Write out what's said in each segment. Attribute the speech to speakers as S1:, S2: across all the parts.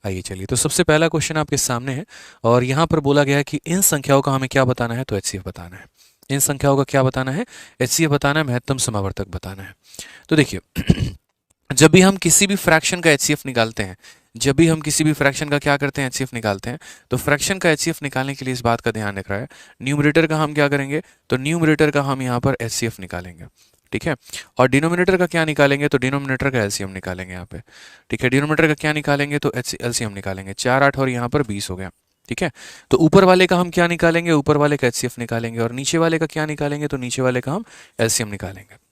S1: आइए चलिए, तो सबसे पहला क्वेश्चन आपके सामने है और यहाँ पर बोला गया है कि इन संख्याओं का हमें क्या बताना है, तो एचसीएफ बताना है। इन संख्याओं का क्या बताना है, एचसीएफ बताना है, महत्तम समावर्तक बताना है। तो देखिए जब भी हम किसी भी फ्रैक्शन का एचसीएफ निकालते हैं, जब भी हम किसी भी फ्रैक्शन का क्या करते हैं, एचसीएफ निकालते हैं, तो फ्रैक्शन का एचसीएफ निकालने के लिए इस बात का ध्यान रख रहा है, न्यूमरेटर का हम क्या करेंगे, तो न्यूमरेटर का हम यहाँ पर एचसीएफ निकालेंगे, ठीक है। और डिनोमिनेटर का क्या निकालेंगे, तो डिनोमिनेटर का एलसीएम निकालेंगे यहाँ पे, ठीक है। डिनोमिनेटर का क्या निकालेंगे, तो एलसीएम निकालेंगे। 4 8 और यहाँ पर 20 हो गया, ठीक है। तो ऊपर वाले का हम क्या निकालेंगे, ऊपर वाले का एचसीएफ निकालेंगे, और नीचे वाले का क्या निकालेंगे, तो नीचे वाले का हम एलसीएम निकालेंगे।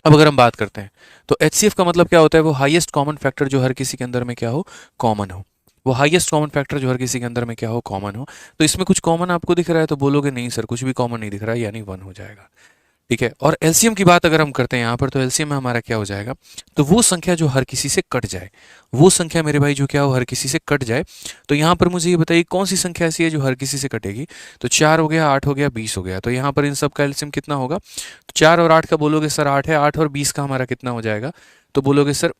S1: अब अगर हम बात करते हैं तो एचसीएफ का मतलब क्या होता है, वो हाईएस्ट कॉमन फैक्टर जो हर किसी के अंदर में क्या हो, कॉमन हो। वो हाईएस्ट कॉमन फैक्टर जो हर किसी के अंदर में क्या हो, कॉमन हो। तो इसमें कुछ कॉमन आपको दिख रहा है तो बोलोगे नहीं सर कुछ भी कॉमन नहीं दिख रहा है, यानी 1 हो जाएगा, ठीक है। और एलसीएम की बात अगर हम करते हैं यहाँ पर, तो एलसीएम में हमारा क्या हो जाएगा, तो वो संख्या जो हर किसी से कट जाए, वो संख्या मेरे भाई जो क्या हो, हर किसी से कट जाए। तो यहाँ पर मुझे ये बताइए कौन सी संख्या ऐसी है जो हर किसी से कटेगी, तो 4 हो गया, 8 हो गया, 20 हो गया। तो यहाँ पर इन सब का एलसीएम कितना होगा, तो 4 और 8 का बोलोगे सर 8 है, 8 और 20 का हमारा कितना हो जाएगा, तो बोलोगे सर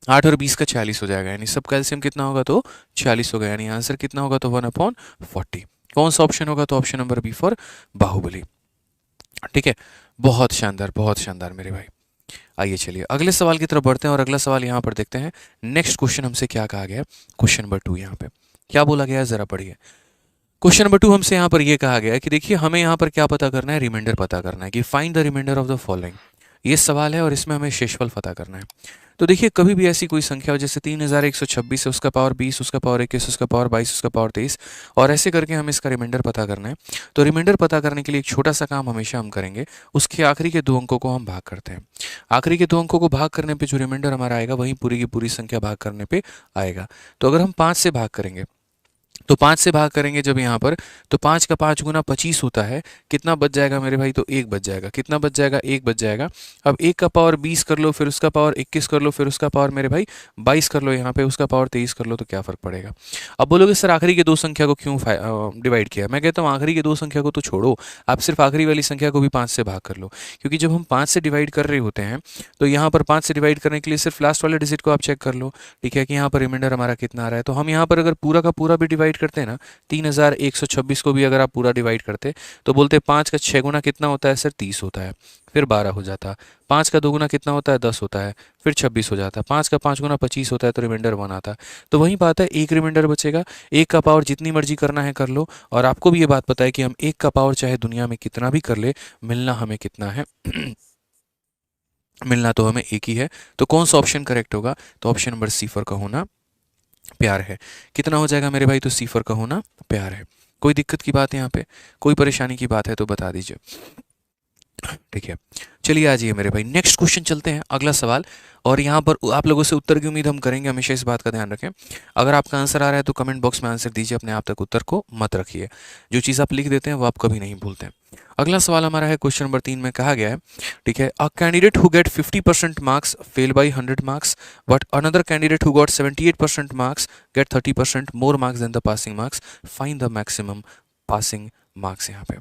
S1: 8 और 20 का 46 हो जाएगा, यानी सब कैल्शियम कितना होगा, तो 46 होगा, यानी आंसर कितना होगा, तो 1/40। कौन सा ऑप्शन होगा, तो option number B for Baahubali, ठीक है। बहुत शानदार मेरे भाई। आइए चलिए अगले सवाल की तरफ बढ़ते हैं और अगला सवाल यहाँ पर देखते हैं। नेक्स्ट क्वेश्चन हमसे क्या कहा गया है, क्वेश्चन नंबर 2 यहाँ पे क्या बोला गया है, जरा पढ़िए। क्वेश्चन नंबर 2 हमसे यहाँ पर ये कहा गया है कि देखिए हमें यहाँ पर क्या पता करना है, रिमाइंडर पता करना है कि find the remainder of the following. ये सवाल है और इसमें हमें शेषफल पता करना है। तो देखिए कभी भी ऐसी कोई संख्या हो जैसे 3126 है, उसका पावर 20, उसका पावर 21, उसका पावर 22, उसका पावर 23, और ऐसे करके हमें इसका रिमाइंडर पता करना है। तो रिमाइंडर पता करने के लिए एक छोटा सा काम हमेशा हम करेंगे, उसके आखिरी के 2 अंकों को हम भाग करते हैं। आखिरी के 2 अंकों को भाग करने पे जो रिमाइंडर हमारा आएगा वही पूरी की पूरी संख्या भाग करने पे आएगा। तो अगर हम 5 से भाग करेंगे, तो 5 से भाग करेंगे जब यहाँ पर, तो 5 का 5 गुना 25 होता है, कितना बच जाएगा मेरे भाई, तो 1 बच जाएगा। कितना बच जाएगा, 1 बच जाएगा। अब 1 का पावर 20 कर लो, फिर उसका पावर 21 कर लो, फिर उसका पावर मेरे भाई 22 कर लो, यहाँ पे उसका पावर 23 कर लो, तो क्या फर्क पड़ेगा। अब बोलोगे सर आखिरी के 2 संख्या को क्यों डिवाइड किया। मैं कहता हूँ आखिरी के 2 संख्या को तो छोड़ो, आप सिर्फ आखिरी वाली संख्या को भी 5 से भाग कर लो, क्योंकि जब हम 5 से डिवाइड कर रहे होते हैं तो यहाँ पर 5 से डिवाइड करने के लिए सिर्फ लास्ट वाले डिजिट को आप चेक कर लो, ठीक है, कि यहाँ पर रिमाइंडर हमारा कितना आ रहा है। तो हम यहाँ पर अगर पूरा का पूरा भी डिवाइड करते हैं ना, 3126 को भी अगर आप पूरा डिवाइड करते तो बोलते 5 का 6 गुना कितना होता है सर, 30 होता है, फिर 12 हो जाता। 5 का 2 गुना कितना होता है, 10 होता है, फिर 26 हो जाता। 5 का 5 गुना 25 होता है, तो रिमाइंडर 1 आता। तो वही बात है, एक रिमाइंडर बचेगा। एक का पावर जितनी मर्जी करना है कर लो, और आपको भी ये बात पता है कि हम एक का पावर चाहे दुनिया में कितना भी कर ले, मिलना हमें कितना है मिलना तो हमें एक ही है। तो कौन सा ऑप्शन करेक्ट होगा, तो ऑप्शन नंबर सी फॉर का होना प्यार है। कितना हो जाएगा मेरे भाई, तो सी फॉर का होना प्यार है। कोई दिक्कत की बात है यहाँ पे, कोई परेशानी की बात है तो बता दीजिए, ठीक है। चलिए आ जाइए मेरे भाई, नेक्स्ट क्वेश्चन चलते हैं, अगला सवाल। और यहाँ पर आप लोगों से उत्तर की उम्मीद हम करेंगे, हमेशा इस बात का ध्यान रखें। अगर आपका आंसर आ रहा है तो कमेंट बॉक्स में आंसर दीजिए, अपने आप तक उत्तर को मत रखिए। जो चीज़ आप लिख देते हैं वो आप कभी नहीं भूलते हैं। अगला सवाल हमारा है क्वेश्चन नंबर 3 में कहा गया है, ठीक है, a candidate who get 50% marks fail by 100 marks, but another candidate who got 78% marks get 30% more marks than the passing marks, find the maximum passing marks. यहाँ पे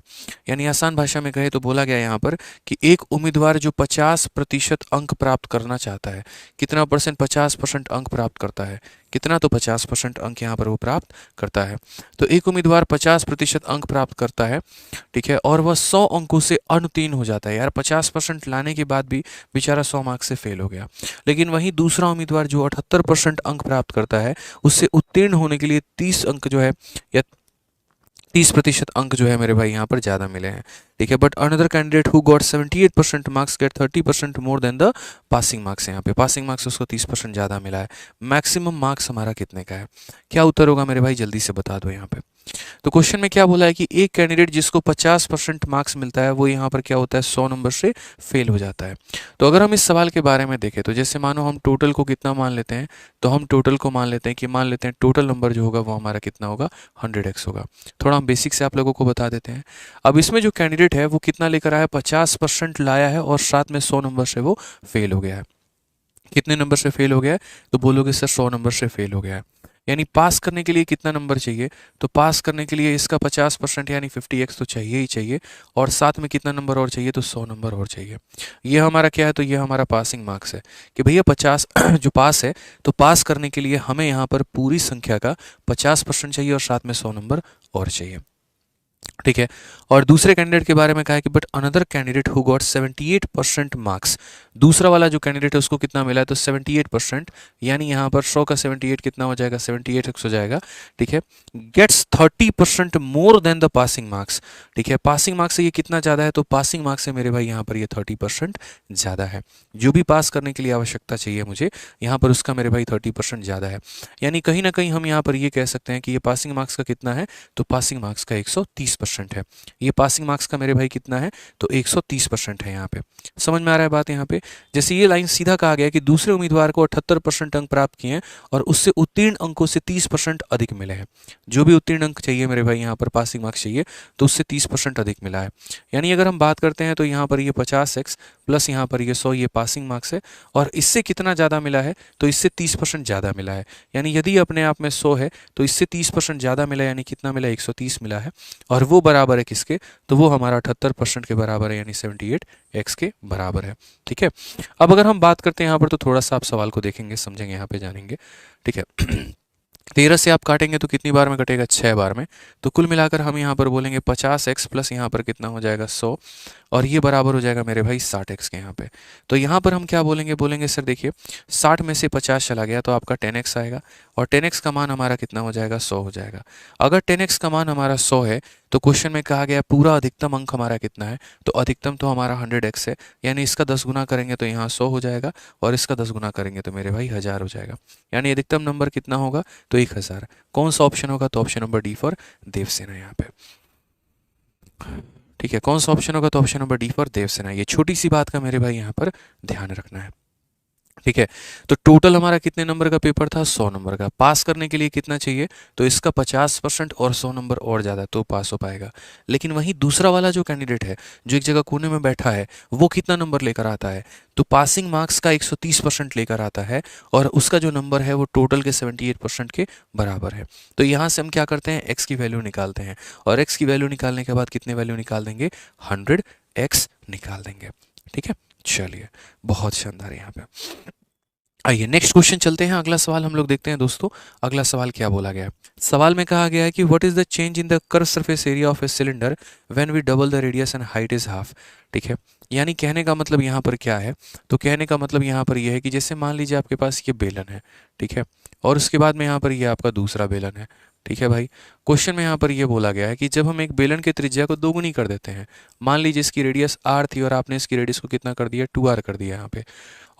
S1: यानी आसान भाषा में कहे तो बोला गया यहाँ पर कि एक उम्मीदवार जो 50% अंक प्राप्त करना चाहता है, कितना परसेंट, 50% अंक प्राप्त करता है, कितना, तो 50% अंक यहाँ पर वो प्राप्त करता है। तो एक उम्मीदवार 50% अंक प्राप्त करता है, ठीक है, और वह 100 अंकों से अनुत्तीर्ण हो जाता है। यार 50% लाने के बाद भी बेचारा 100 मार्क्स से फेल हो गया। लेकिन वहीं दूसरा उम्मीदवार जो 78% अंक प्राप्त करता है, उससे उत्तीर्ण होने के लिए 30 अंक जो है, या 30% अंक जो है मेरे भाई यहाँ पर ज़्यादा मिले हैं, ठीक है। But another candidate who got 78% marks get 30% more than the passing marks. यहाँ पे पासिंग मार्क्स उसको 30% ज़्यादा मिला है। मैक्सिमम मार्क्स हमारा कितने का है, क्या उत्तर होगा मेरे भाई, जल्दी से बता दो यहाँ पे। तो क्वेश्चन में क्या बोला है कि एक कैंडिडेट जिसको 50% मार्क्स मिलता है वो यहाँ पर क्या होता है, 100 नंबर से फेल हो जाता है। तो अगर हम इस सवाल के बारे में देखें तो जैसे मानो हम टोटल को कितना मान लेते हैं, तो हम टोटल को मान लेते हैं कि मान लेते हैं टोटल नंबर जो होगा वो हमारा कितना होगा, 100x होगा। थोड़ा हम बेसिक से आप लोगों को बता देते हैं। अब इसमें जो कैंडिडेट है वो कितना लेकर आया, 50% लाया है, और साथ में 100 नंबर से वो फेल हो गया है। कितने नंबर से फेल हो गया है, तो बोलोगे सर 100 नंबर से फेल हो गया है। यानी पास करने के लिए कितना नंबर चाहिए, तो पास करने के लिए इसका 50% यानी 50x तो चाहिए ही चाहिए, और साथ में कितना नंबर और चाहिए, तो 100 नंबर और चाहिए। ये हमारा क्या है, तो ये हमारा पासिंग मार्क्स है कि भैया 50 जो पास है, तो पास करने के लिए हमें यहाँ पर पूरी संख्या का 50% चाहिए और साथ में 100 नंबर और चाहिए। ठीक है। और दूसरे कैंडिडेट के बारे में कहा है कि but another candidate who got 78% marks, दूसरा वाला जो कैंडिडेट है उसको कितना मिला है, तो 78%, यानी यहाँ पर 100 का 78 कितना हो जाएगा, 78x हो जाएगा। ठीक है। Gets 30% more than the passing marks. ठीक है, पासिंग मार्क्स से ये कितना ज़्यादा है, तो पासिंग मार्क्स से मेरे भाई यहाँ पर ये 30% ज़्यादा है। जो भी पास करने के लिए आवश्यकता चाहिए मुझे, यहाँ पर उसका मेरे भाई 30% ज़्यादा है। यानी कहीं ना कहीं हम यहाँ पर ये कह सकते हैं कि ये पासिंग मार्क्स का कितना है, तो पासिंग मार्क्स का 130% है। ये पासिंग मार्क्स का मेरे भाई कितना है, तो 130% है। यहाँ पे समझ में आ रहा है बात। यहाँ पे जैसे ये लाइन सीधा कहा गया कि दूसरे उम्मीदवार को 78% अंक प्राप्त किए हैं और उससे उत्तीर्ण अंकों से 30% अधिक मिले हैं। जो भी उत्तीर्ण अंक चाहिए मेरे भाई, यहाँ पर पासिंग मार्क्स चाहिए, तो उससे 30% अधिक मिला है। यानी अगर हम बात करते हैं तो यहाँ पर ये 50x प्लस यहाँ पर ये 100 ये पासिंग मार्क्स है, और इससे कितना ज़्यादा मिला है, तो इससे 30% ज़्यादा मिला है। यानी यदि अपने आप में 100 है तो इससे 30% ज़्यादा मिला, यानी कितना मिला, 130 मिला है। और वो बराबर है किसके, तो वो हमारा 78% के बराबर है, यानी 78x के बराबर है। ठीक है। अब अगर हम बात करते हैं यहाँ पर, तो थोड़ा सा आप सवाल को देखेंगे, समझेंगे, यहाँ पे जानेंगे। ठीक है। 13 से आप काटेंगे तो कितनी बार में कटेगा, 6 बार में। तो कुल मिलाकर हम यहाँ पर बोलेंगे 50x प्लस यहाँ पर कितना हो जाएगा, 100, और ये बराबर हो जाएगा मेरे भाई 60x के यहाँ पे। तो यहाँ पर हम क्या बोलेंगे, बोलेंगे सर देखिए 60 में से 50 चला गया तो आपका 10x आएगा, और 10x का मान हमारा कितना हो जाएगा, 100 हो जाएगा। अगर 10x का मान हमारा 100 है तो क्वेश्चन में कहा गया पूरा अधिकतम अंक हमारा कितना है, तो अधिकतम तो हमारा 100x है, यानी इसका 10 गुना करेंगे तो यहाँ 100 हो जाएगा, और इसका 10 गुना करेंगे तो मेरे भाई 1000 हो जाएगा। यानी अधिकतम नंबर कितना होगा, तो 1000। कौन सा ऑप्शन होगा, तो option number D for Devasena यहाँ पे। ठीक है, कौन सा ऑप्शन होगा, तो option number D for Devasena. ये छोटी सी बात का मेरे भाई यहाँ पर ध्यान रखना है। ठीक है। तो टोटल हमारा कितने नंबर का पेपर था, 100 नंबर का। पास करने के लिए कितना चाहिए, तो इसका 50% और 100 नंबर और ज़्यादा तो पास हो पाएगा। लेकिन वहीं दूसरा वाला जो कैंडिडेट है, जो एक जगह कोने में बैठा है, वो कितना नंबर लेकर आता है, तो पासिंग मार्क्स का 130% लेकर आता है, और उसका जो नंबर है वो टोटल के 78% के बराबर है। तो यहाँ से हम क्या करते हैं, एक्स की वैल्यू निकालते हैं, और एक्स की वैल्यू निकालने के बाद कितने वैल्यू निकाल देंगे, 100x निकाल देंगे। ठीक है, चलिए, बहुत शानदार। यहाँ पे आइए नेक्स्ट क्वेश्चन चलते हैं। अगला सवाल हम लोग देखते हैं दोस्तों। अगला सवाल क्या बोला गया है, सवाल में कहा गया है कि what is the change in the curve surface area of a cylinder when we double the radius and height is half. ठीक है, यानी कहने का मतलब यहाँ पर क्या है, तो कहने का मतलब यहाँ पर यह है कि जैसे मान लीजिए आपके पास ये बेलन है, ठीक है, और उसके बाद में यहाँ पर ये आपका दूसरा बेलन है। ठीक है भाई, क्वेश्चन में यहाँ पर ये बोला गया है कि जब हम एक बेलन की त्रिज्या को दोगुनी कर देते हैं, मान लीजिए इसकी रेडियस r थी और आपने इसकी रेडियस को कितना कर दिया, 2r कर दिया यहाँ पे,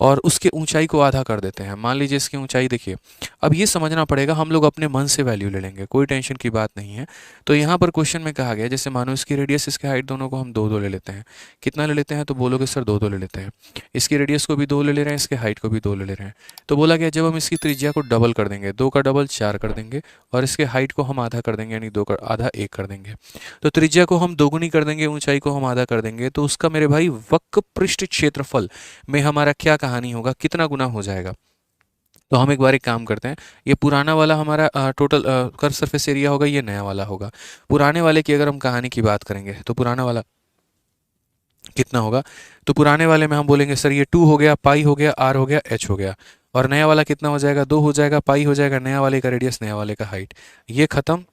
S1: और उसके ऊंचाई को आधा कर देते हैं। मान लीजिए इसकी ऊंचाई देखिए, अब ये समझना पड़ेगा, हम लोग अपने मन से वैल्यू ले लेंगे, कोई टेंशन की बात नहीं है। तो यहाँ पर क्वेश्चन में कहा गया, जैसे मानो इसकी रेडियस इसके हाइट दोनों को हम 2-2 ले लेते हैं। कितना ले लेते हैं, तो बोलोगे सर 2-2 ले लेते हैं। इसकी रेडियस को भी 2 ले ले रहे हैं, इसके हाइट को भी 2 ले ले रहे हैं। तो बोला गया जब हम इसकी त्रिज्या को डबल कर देंगे, 2 का डबल 4 कर देंगे, और इसके हाइट को हम आधा कर देंगे, यानी 2 का आधा 1 कर देंगे। तो त्रिज्या को हम दोगुनी कर देंगे, ऊंचाई को हम आधा कर देंगे, तो उसका मेरे भाई वक्र पृष्ठ क्षेत्रफल में हमारा क्या कहानी होगा, कितना गुना हो जाएगा। तो हम एक बार एक काम करते हैं, ये पुराना वाला हमारा टोटल कर्व सरफेस एरिया होगा, ये नया वाला होगा। पुराने वाले की अगर हम कहानी की बात करेंगे तो पुराना वाला कितना होगा, तो पुराने वाले में हम बोलेंगे सर ये 2 हो गया, पाई हो गया, आर हो गया, एच हो गया, और नया वाला कितना हो जाएगा, 2 हो जाएगा, पाई हो जाएगा, नया वाले का रेडियस, नया वाले का हाइट। ये खत्म,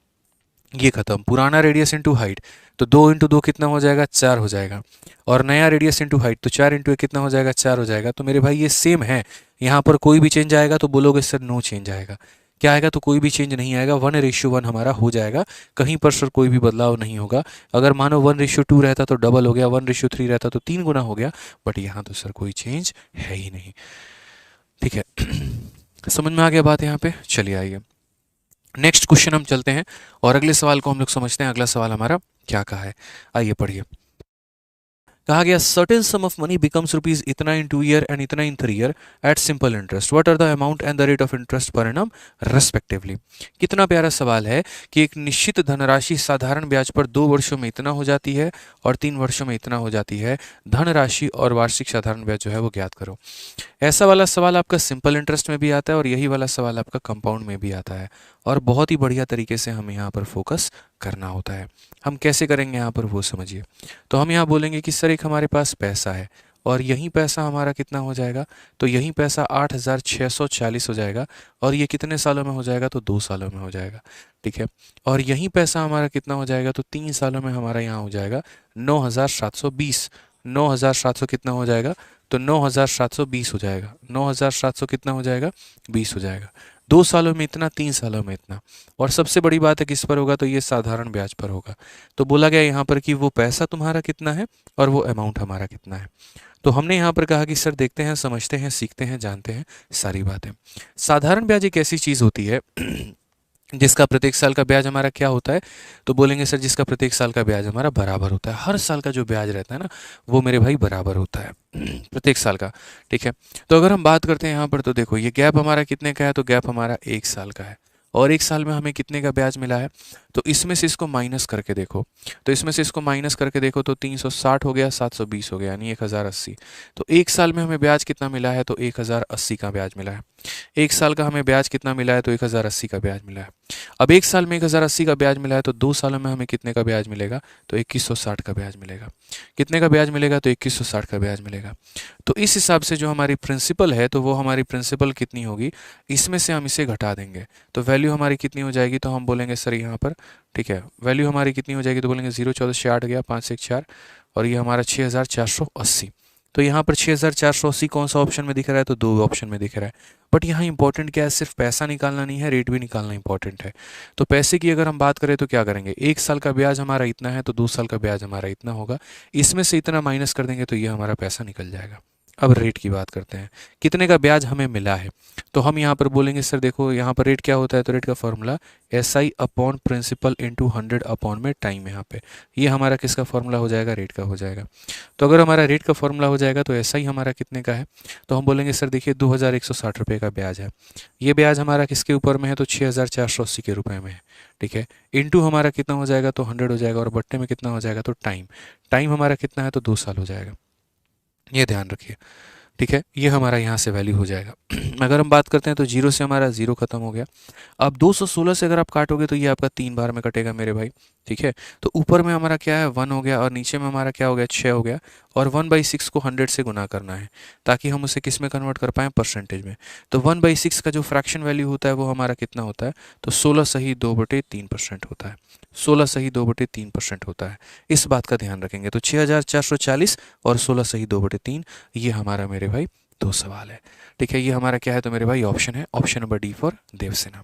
S1: ये खत्म, पुराना रेडियस इंटू हाइट, तो 2 इंटू 2 कितना हो जाएगा, 4 हो जाएगा, और नया रेडियस इंटू हाइट, तो 4 इंटू 1 कितना हो जाएगा, 4 हो जाएगा। तो मेरे भाई ये सेम है, यहाँ पर कोई भी चेंज आएगा तो बोलोगे सर नो चेंज आएगा। क्या आएगा, तो कोई भी चेंज नहीं आएगा, 1:1 हमारा हो जाएगा, कहीं पर सर कोई भी बदलाव नहीं होगा। अगर मानो 1:2 रहता तो डबल हो गया, 1:3 रहता तो 3 गुना हो गया, बट यहाँ तो सर कोई चेंज है ही नहीं। ठीक है, समझ में आ गया बात यहाँ पे। चलिए आइए नेक्स्ट क्वेश्चन हम चलते हैं, और अगले सवाल को हम लोग समझते हैं। अगला सवाल हमारा क्या कहा है, आइए पढ़िए। कहा गया certain sum of money becomes rupees इतना इन 2 ईयर एंड इतना in 3 year at simple interest, what are the amount and the rate of interest per annum respectively. कितना प्यारा सवाल है कि एक निश्चित धनराशि साधारण ब्याज पर 2 वर्षों में इतना हो जाती है और 3 वर्षों में इतना हो जाती है, धनराशि और वार्षिक साधारण ब्याज जो है वो ज्ञात करो। ऐसा वाला सवाल आपका सिंपल इंटरेस्ट में भी आता है और यही वाला सवाल आपका कंपाउंड में भी आता है, और बहुत ही बढ़िया तरीके से हमें यहाँ पर फोकस करना होता है। हम कैसे करेंगे यहाँ पर वो समझिए। तो हम यहाँ बोलेंगे कि सर एक हमारे पास पैसा है और यही पैसा हमारा कितना हो जाएगा, तो यही पैसा 8,640 हो जाएगा, और ये कितने सालों में हो जाएगा, तो 2 सालों में हो जाएगा, ठीक है। और यही पैसा हमारा कितना हो जाएगा, तो 3 सालों में हमारा यहाँ हो जाएगा 9,720। 9,700 कितना हो जाएगा, तो 9,720 हो जाएगा। 9,700 कितना हो जाएगा, 20 हो जाएगा। 2 सालों में इतना, 3 सालों में इतना। और सबसे बड़ी बात है किस पर होगा, तो ये साधारण ब्याज पर होगा। तो बोला गया यहाँ पर कि वो पैसा तुम्हारा कितना है और वो अमाउंट हमारा कितना है। तो हमने यहाँ पर कहा कि सर देखते हैं, समझते हैं, सीखते हैं, जानते हैं सारी बातें। साधारण ब्याज एक ऐसी चीज़ होती है जिसका प्रत्येक साल का ब्याज हमारा क्या होता है, तो बोलेंगे सर जिसका प्रत्येक साल का ब्याज हमारा बराबर होता है। हर साल का जो ब्याज रहता है ना, वो मेरे भाई बराबर होता है प्रत्येक साल का, ठीक है। तो अगर हम बात करते हैं यहाँ पर, तो देखो ये गैप हमारा कितने का है, तो गैप हमारा 1 साल का है, और 1 साल में हमें कितने का ब्याज मिला है, तो इसमें से इसको माइनस करके देखो। तो इसमें से इसको माइनस करके देखो तो 360 हो गया, 720 हो गया, यानी 1,080। तो 1 साल में हमें ब्याज कितना मिला है, तो 1,080 का ब्याज मिला है। 1 साल का हमें ब्याज कितना मिला है, तो 1,080 का ब्याज मिला है। अब 1 साल में 1,080 का ब्याज मिला है, तो 2 सालों में हमें कितने का ब्याज मिलेगा, तो 2160 का ब्याज मिलेगा। कितने का ब्याज मिलेगा, तो 2160 का ब्याज मिलेगा। तो इस हिसाब से जो हमारी प्रिंसिपल है, तो वो हमारी प्रिंसिपल कितनी होगी, इसमें से हम इसे घटा देंगे, तो वैल्यू हमारी कितनी हो जाएगी, तो हम बोलेंगे सर यहाँ पर, ठीक है, वैल्यू हमारी कितनी हो जाएगी, तो बोलेंगे 0 14 से 8 गया, 5 से 1 4, और ये हमारा 6,480। तो यहाँ पर 6,480 कौन सा ऑप्शन में दिख रहा है, तो 2 ऑप्शन में दिख रहा है। बट यहाँ इंपॉर्टेंट क्या है, सिर्फ पैसा निकालना नहीं है, रेट भी निकालना इंपॉर्टेंट है। तो पैसे की अगर हम बात करें तो क्या करेंगे, 1 साल का ब्याज हमारा इतना है, तो 2 साल का ब्याज हमारा इतना होगा, इसमें से इतना माइनस कर देंगे तो ये हमारा पैसा निकल जाएगा। अब रेट की बात करते हैं, कितने का ब्याज हमें मिला है। तो हम यहाँ पर बोलेंगे सर देखो यहाँ पर रेट क्या होता है, तो रेट का formula SI upon principal into 100 upon में टाइम। यहाँ पे ये हमारा किसका फॉर्मूला हो जाएगा, रेट का हो जाएगा। तो अगर हमारा रेट का फॉर्मूला हो जाएगा तो SI हमारा कितने का है, तो हम बोलेंगे सर देखिए 2,160 रुपये का ब्याज है। ये ब्याज हमारा किसके ऊपर में है, तो 6,480 के रुपये में है, ठीक है। इंटू हमारा कितना हो जाएगा, तो 100 हो जाएगा, और बट्टे में कितना हो जाएगा, तो टाइम। टाइम हमारा कितना है, तो 2 साल हो जाएगा, ये ध्यान रखिए, ठीक है। ये हमारा यहाँ से वैल्यू हो जाएगा। अगर हम बात करते हैं तो 0 से हमारा 0 खत्म हो गया। अब 216 से अगर आप काटोगे तो ये आपका 3 बार में कटेगा मेरे भाई, ठीक है। तो ऊपर में हमारा क्या है, 1 हो गया, और नीचे में हमारा क्या हो गया, 6 हो गया, और 1/6 को 100 से गुना करना है ताकि हम उसे किस में कन्वर्ट कर पाएँ, परसेंटेज में। तो 1/6 का जो फ्रैक्शन वैल्यू होता है वो हमारा कितना होता है, तो 16 सही 2/3% होता है। 16 सही 2/3% होता है। इस बात का ध्यान रखेंगे। तो 6,440 और 16 सही 2/3, ये हमारा मेरे भाई 2 सवाल है, ठीक है। ये हमारा क्या है, तो मेरे भाई ऑप्शन है, option number D for Devasena.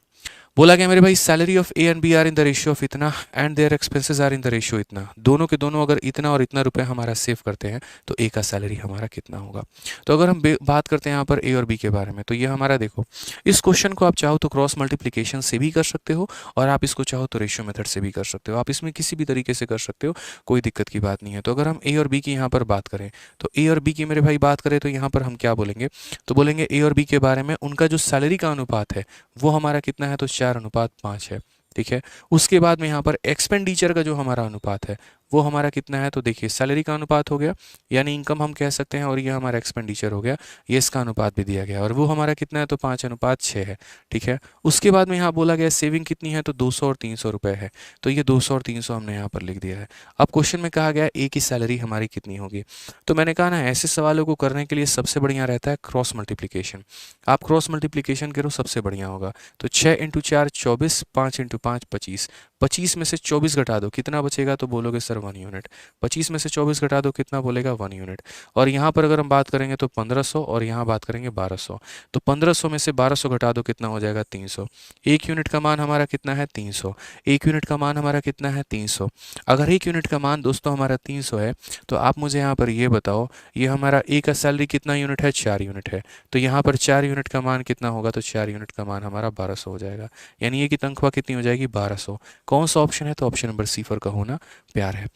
S1: बोला गया मेरे भाई salary of A and B are in the ratio of इतना and their expenses are in the ratio इतना। दोनों के दोनों अगर इतना और इतना रुपए हमारा सेव करते हैं तो ए का सैलरी हमारा कितना होगा। तो अगर हम बात करते हैं यहाँ पर ए और बी के बारे में, तो ये हमारा देखो, इस क्वेश्चन को आप चाहो तो क्रॉस मल्टीप्लीकेशन से भी कर सकते हो, और आप इसको चाहो तो रेशियो मेथड से भी कर सकते हो। आप इसमें किसी भी तरीके से कर सकते हो, कोई दिक्कत की बात नहीं है। तो अगर हम ए और बी की यहाँ पर बात करें, तो ए और बी की मेरे भाई बात करें तो यहाँ पर हम क्या बोलेंगे, तो बोलेंगे ए और बी के बारे में उनका जो सैलरी का अनुपात है वो हमारा कितना है, तो 4:5 है, ठीक है। उसके बाद में यहाँ पर एक्सपेंडिचर का जो हमारा अनुपात है वो हमारा कितना है, तो देखिए सैलरी का अनुपात हो गया, यानी इनकम हम कह सकते हैं, और ये हमारा एक्सपेंडिचर हो गया, ये इसका अनुपात भी दिया गया, और वो हमारा कितना है, तो 5:6 है, ठीक है। उसके बाद में यहाँ बोला गया सेविंग कितनी है, तो 200 और 300 रुपये है, तो ये 200 और 300 हमने यहाँ पर लिख दिया है। अब क्वेश्चन में कहा गया ए की सैलरी हमारी कितनी होगी, तो मैंने कहा ना ऐसे सवालों को करने के लिए सबसे बढ़िया रहता है क्रॉस मल्टीप्लीकेशन। आप क्रॉस मल्टीप्लीकेशन करो, सबसे बढ़िया होगा। तो 6 × 4 24, 5 × 5 25, 25 में से 24 घटा दो, कितना बचेगा, तो बोलोगे सर 1 यूनिट। 25 में से 24 घटा दो, कितना बोलेगा, 1 यूनिट। और यहाँ पर अगर हम बात करेंगे तो 1500, और यहाँ बात करेंगे 1200, तो 1500 में से 1200 घटा दो, कितना हो जाएगा, 300। 1 यूनिट का मान हमारा कितना है, 300। 1 यूनिट का मान हमारा कितना है, 300। अगर 1 यूनिट का मान दोस्तों हमारा 300 है, तो आप मुझे यहाँ पर ये बताओ, ये हमारा ए का सैलरी कितना यूनिट है, 4 यूनिट है, तो यहाँ पर 4 यूनिट का मान कितना होगा, तो 4 यूनिट का मान हमारा 1200 हो जाएगा, यानी ये की तनख्वाह कितनी हो जाएगी, 1200। कौन सा ऑप्शन है, तो ऑप्शन नंबर सी फॉर का होना प्यार है।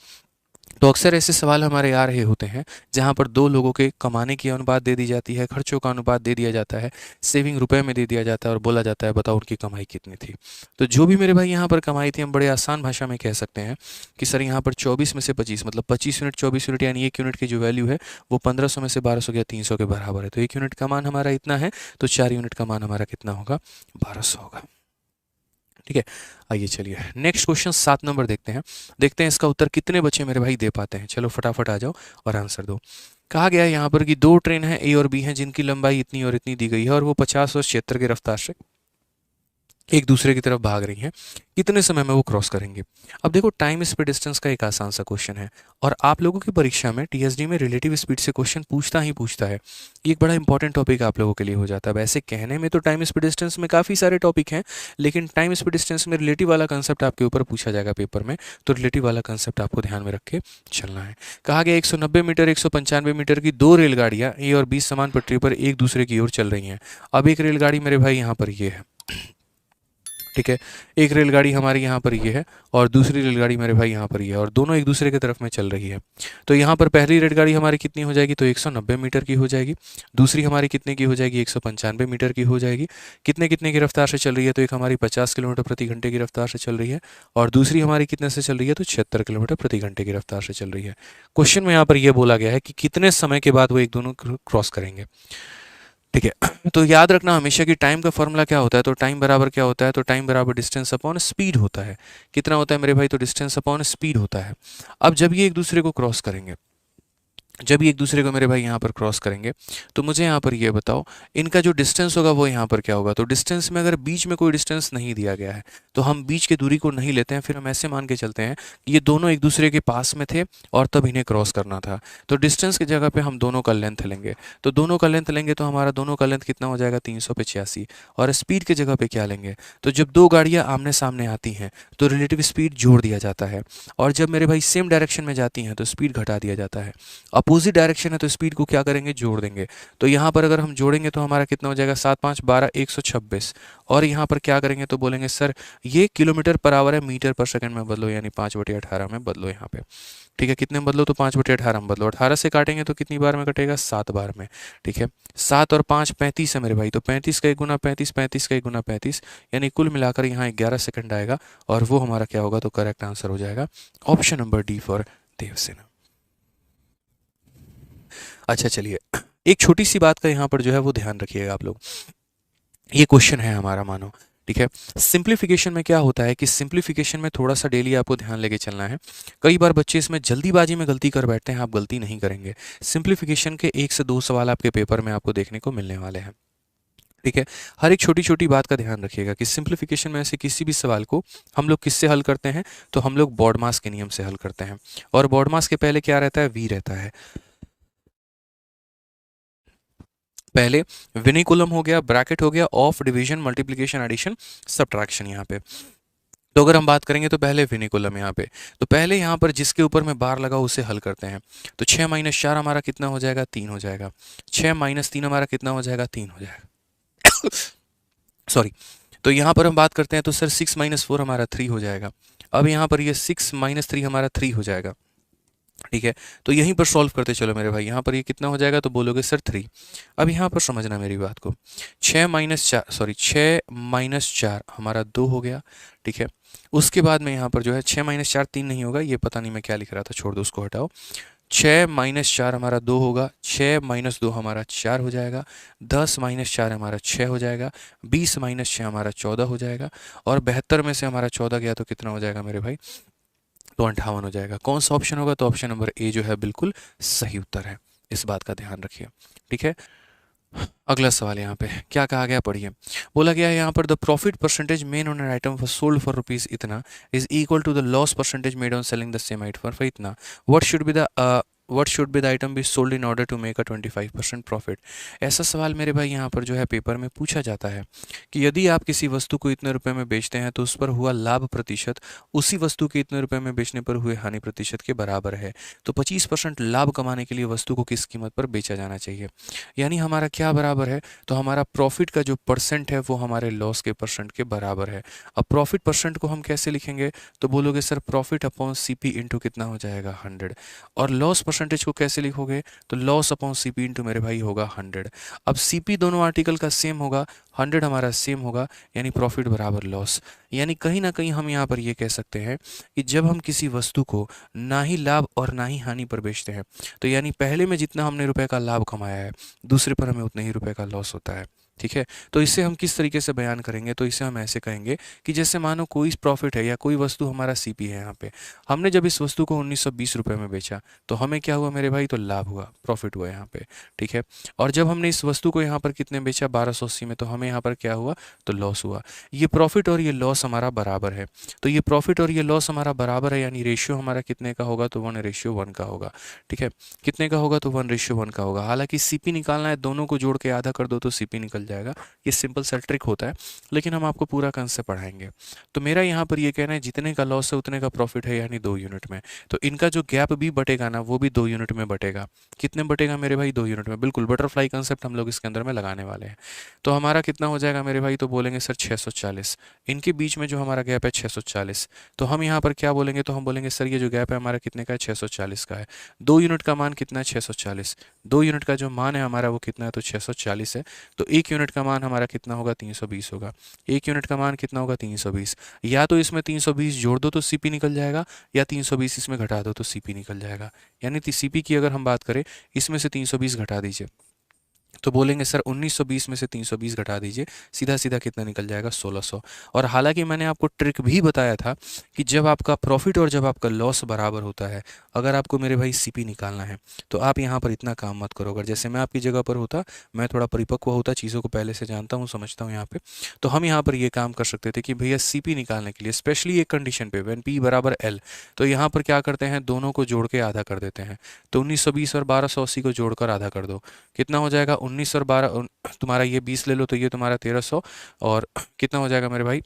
S1: तो अक्सर ऐसे सवाल हमारे आ रहे होते हैं जहाँ पर दो लोगों के कमाने की अनुपात दे दी जाती है, खर्चों का अनुपात दे दिया जाता है, सेविंग रुपए में दे दिया जाता है और बोला जाता है बताओ उनकी कमाई कितनी थी। तो जो भी मेरे भाई यहाँ पर कमाई थी हम बड़े आसान भाषा में कह सकते हैं कि सर यहाँ पर 24 में से 25 मतलब 25 यूनिट 24 यूनिट यानी 1 यूनिट की जो वैल्यू है वो 1500 में से 1200 या 300 के बराबर है। तो 1 यूनिट का मान हमारा इतना है, तो 4 यूनिट का मान हमारा कितना होगा, 1200 होगा। ठीक है, आइए चलिए नेक्स्ट क्वेश्चन 7 नंबर देखते हैं इसका उत्तर कितने बच्चे मेरे भाई दे पाते हैं। चलो फटाफट आ जाओ और आंसर दो। कहा गया है यहाँ पर कि दो ट्रेन है ए और बी हैं जिनकी लंबाई इतनी और इतनी दी गई है और वो 50 और 76 की रफ्तार से एक दूसरे की तरफ भाग रही हैं, कितने समय में वो क्रॉस करेंगे। अब देखो टाइम स्पीड डिस्टेंस का एक आसान सा क्वेश्चन है और आप लोगों की परीक्षा में टीएसडी में रिलेटिव स्पीड से क्वेश्चन पूछता ही पूछता है। ये एक बड़ा इंपॉर्टेंट टॉपिक आप लोगों के लिए हो जाता है। वैसे कहने में तो टाइम स्पीड डिस्टेंस में काफ़ी सारे टॉपिक हैं, लेकिन टाइम स्पीड डिस्टेंस में रिलेटिव वाला कंसेप्ट आपके ऊपर पूछा जाएगा पेपर में, तो रिलेटिव वाला कंसेप्ट आपको ध्यान में रख के चलना है। कहा गया 190 मीटर 195 मीटर की दो रेलगाड़ियाँ ए और बी समान पटरी पर एक दूसरे की ओर चल रही हैं। अब एक रेलगाड़ी मेरे भाई यहाँ पर ये है, ठीक है, एक रेलगाड़ी हमारी यहाँ पर ये है और दूसरी रेलगाड़ी मेरे भाई यहाँ पर ये है और दोनों एक दूसरे की तरफ में चल रही है। तो यहाँ पर पहली रेलगाड़ी हमारी कितनी हो जाएगी, तो 190 मीटर की हो जाएगी। दूसरी हमारी कितने की हो जाएगी, 195 मीटर की हो जाएगी। कितने कितने की रफ्तार से चल रही है, तो एक हमारी 50 किलोमीटर प्रति घंटे की रफ्तार से चल रही है और दूसरी हमारी कितने से चल रही है, तो 76 किलोमीटर प्रति घंटे की रफ्तार से चल रही है। क्वेश्चन में यहाँ पर यह बोला गया है कि कितने समय के बाद वो एक दोनों क्रॉस करेंगे। ठीक है, तो याद रखना हमेशा कि टाइम का फॉर्मूला क्या होता है, तो टाइम बराबर क्या होता है, तो टाइम बराबर डिस्टेंस अपॉन स्पीड होता है। कितना होता है मेरे भाई, तो डिस्टेंस अपॉन स्पीड होता है। अब जब ये एक दूसरे को क्रॉस करेंगे, जब ये एक दूसरे को मेरे भाई यहाँ पर क्रॉस करेंगे, तो मुझे यहाँ पर ये बताओ इनका जो डिस्टेंस होगा वो यहाँ पर क्या होगा। तो डिस्टेंस में अगर बीच में कोई डिस्टेंस नहीं दिया गया है तो हम बीच की दूरी को नहीं लेते हैं, फिर हम ऐसे मान के चलते हैं कि ये दोनों एक दूसरे के पास में थे और तब इन्हें क्रॉस करना था। तो डिस्टेंस की जगह पे हम दोनों का लेंथ लेंगे, तो दोनों का लेंथ लेंगे तो हमारा दोनों का लेंथ कितना हो जाएगा, 385। और स्पीड की जगह पे क्या लेंगे, तो जब दो गाड़ियाँ आमने सामने आती हैं तो रिलेटिव स्पीड जोड़ दिया जाता है और जब मेरे भाई सेम डायरेक्शन में जाती हैं तो स्पीड घटा दिया जाता है। अपोजिट डायरेक्शन है तो स्पीड को क्या करेंगे, जोड़ देंगे। तो यहाँ पर अगर हम जोड़ेंगे तो हमारा कितना हो जाएगा, 7 5 12 126। और यहाँ पर क्या करेंगे तो बोलेंगे सर ये किलोमीटर पर आवर है, मीटर पर सेकंड में बदलो, यानी 5/18 में बदलो यहाँ पे। ठीक है, कितने में बदलो, तो 5/18 में बदलो। 18 से काटेंगे तो कितनी बार में कटेगा, 7 बार में। ठीक है, 7 और 5 35 है मेरे भाई, तो 35 का 1 गुना 35, 35 का 1 गुना 35, यानी कुल मिलाकर यहाँ 11 सेकंड आएगा और वो हमारा क्या होगा, तो करेक्ट आंसर हो जाएगा option number D for Devasena. अच्छा चलिए, एक छोटी सी बात का यहाँ पर जो है वो ध्यान रखिएगा आप लोग। ये क्वेश्चन है हमारा, मानो ठीक है। सिंप्लीफिकेशन में क्या होता है कि सिंप्लीफिकेशन में थोड़ा सा डेली आपको ध्यान लेके चलना है। कई बार बच्चे इसमें जल्दीबाजी में गलती कर बैठते हैं, आप गलती नहीं करेंगे। सिंप्लीफिकेशन के 1 से 2 सवाल आपके पेपर में आपको देखने को मिलने वाले हैं। ठीक है, हर एक छोटी छोटी बात का ध्यान रखिएगा कि सिंप्लीफिकेशन में से किसी भी सवाल को हम लोग किससे हल करते हैं, तो हम लोग बॉडमास के नियम से हल करते हैं। और बॉडमास के पहले क्या रहता है, वी रहता है। पहले विनिकुलम हो गया, ब्रैकेट हो गया, of, division, multiplication, addition, subtraction यहाँ पे। तो अगर हम बात करेंगे तो पहले विनिकुलम यहाँ पे, तो पहले यहाँ पर जिसके ऊपर में बार लगा उसे हल करते हैं। तो 6 - 4 हमारा कितना हो जाएगा, 3 हो जाएगा। 6 - 3 हमारा कितना हो जाएगा, 3 हो जाएगा। सॉरी, तो यहाँ पर हम बात करते हैं तो सर 6 - 4 हमारा 3 हो जाएगा। अब यहाँ पर ये 6 - 3 हमारा 3 हो जाएगा। ठीक है, तो यहीं पर सॉल्व करते चलो मेरे भाई। यहाँ पर ये कितना हो जाएगा, तो बोलोगे सर 3। अब यहाँ पर समझना मेरी बात को, 6 - 4 हमारा 2 हो गया। ठीक है, उसके बाद में यहाँ पर जो है 6 - 4 3 नहीं होगा, ये पता नहीं मैं क्या लिख रहा था, छोड़ दो उसको, हटाओ। 6 - 4 हमारा 2 होगा, 6 - 2 हमारा 4 हो जाएगा, 10 - 4 हमारा 6 हो जाएगा, 20 - 6 हमारा 14 हो जाएगा और 72 में से हमारा 14 गया तो कितना हो जाएगा मेरे भाई, तो 58 हो जाएगा। कौन सा ऑप्शन होगा, तो ऑप्शन नंबर ए जो है बिल्कुल सही उत्तर है। इस बात का ध्यान रखिए। ठीक है, अगला सवाल यहाँ पे क्या कहा गया, पढ़िए। बोला गया है यहाँ पर the profit percentage made on an item for sold for rupees इतना is equal to the loss percentage made on selling the same item for इतना। What should be the what should be the item be sold in order to make a 25% profit. ऐसा सवाल मेरे भाई यहाँ पर जो है पेपर में पूछा जाता है कि यदि आप किसी वस्तु को इतने रुपए में बेचते हैं तो उस पर हुआ लाभ प्रतिशत उसी वस्तु के इतने रुपए में बेचने पर हुए हानि प्रतिशत के बराबर है। तो 25% लाभ कमाने के लिए वस्तु को किस कीमत पर बेचा जाना चाहिए, यानी हमारा क्या बराबर है, तो हमारा प्रॉफिट का जो परसेंट है वो हमारे लॉस के परसेंट के बराबर है। अब प्रॉफिट परसेंट को हम कैसे लिखेंगे, तो बोलोगे sir profit upon CP into कितना हो जाएगा 100। और लॉस परसेंटेज को कैसे लिखोगे, तो लॉस अपॉन सीपी इंटू मेरे भाई होगा 100। अब सीपी दोनों आर्टिकल का सेम होगा, 100 हमारा सेम होगा, यानी प्रॉफिट बराबर लॉस। यानी कहीं ना कहीं हम यहाँ पर ये कह सकते हैं कि जब हम किसी वस्तु को ना ही लाभ और ना ही हानि पर बेचते हैं, तो यानी पहले में जितना हमने रुपए का लाभ कमाया है दूसरे पर हमें उतने ही रुपए का लॉस होता है। ठीक है, तो इसे हम किस तरीके से बयान करेंगे, तो इसे हम ऐसे कहेंगे कि जैसे मानो कोई प्रॉफिट है या कोई वस्तु हमारा सीपी है, यहाँ पे हमने जब इस वस्तु को 1920 रुपये में बेचा तो हमें क्या हुआ मेरे भाई, तो लाभ हुआ, प्रॉफिट हुआ यहाँ पे। ठीक है, और जब हमने इस वस्तु को यहाँ पर कितने बेचा 1280 में, तो हमें यहाँ पर क्या हुआ, तो लॉस हुआ। ये प्रॉफिट और ये लॉस हमारा बराबर है, तो ये प्रॉफिट और ये लॉस हमारा बराबर है, यानी रेशियो हमारा कितने का होगा, तो 1:1 का होगा। ठीक है, कितने का होगा, तो 1:1 का होगा। हालांकि सीपी निकालना है, दोनों को जोड़ के आधा कर दो तो सीपी निकल जाएगा। ये सिंपल सा ट्रिक होता है, लेकिन हम आपको पूरा कंसेप्ट पढ़ाएंगे। तो मेरा यहाँ पर ये कहना है जितने का लॉस है उतने का प्रॉफिट है, यानी 2 यूनिट में। तो इनका जो गैप भी बटेगा ना, वो भी 2 यूनिट में बटेगा। कितने बटेगा मेरे भाई, 2 यूनिट में। बिल्कुल बटरफ्लाई कंसेप्ट हम लोग इसके अंदर में लगाने वाले हैं। तो हमारा कितना हो जाएगा मेरे भाई, तो बोलेंगे सर 640। इनके बीच में जो हमारा गैप है 640, तो हम यहाँ पर क्या बोलेंगे, तो हम बोलेंगे सर ये जो गैप है हमारा कितने का है, 640 का है। 2 यूनिट का मान कितना है, 640। 2 यूनिट का जो मान है हमारा वो कितना है, तो 640 है। तो 1 यूनिट का मान हमारा कितना होगा, 320 होगा। 1 यूनिट का मान कितना होगा, 320। या तो इसमें 320 जोड़ दो तो सीपी निकल जाएगा, या 320 इसमें घटा दो तो सीपी निकल जाएगा। यानी सीपी की अगर हम बात करें, इसमें से 320 घटा दीजिए तो बोलेंगे सर 1920 में से 320 घटा दीजिए, सीधा सीधा कितना निकल जाएगा, 1600। और हालांकि मैंने आपको ट्रिक भी बताया था कि जब आपका प्रॉफिट और जब आपका लॉस बराबर होता है, अगर आपको मेरे भाई सीपी निकालना है तो आप यहाँ पर इतना काम मत करो। अगर जैसे मैं आपकी जगह पर होता, मैं थोड़ा परिपक्व होता, चीज़ों को पहले से जानता हूँ, समझता हूँ यहाँ पे, तो हम यहाँ पर ये काम कर सकते थे कि भैया सीपी निकालने के लिए स्पेशली एक कंडीशन पे, व्हेन पी बराबर एल, तो यहाँ पर क्या करते हैं, दोनों को जोड़ के आधा कर देते हैं। तो 1920 और 1280 को जोड़कर आधा कर दो, कितना हो जाएगा, 19 और 12, तुम्हारा ये 20 ले लो तो ये तुम्हारा 1300, और कितना हो जाएगा मेरे भाई,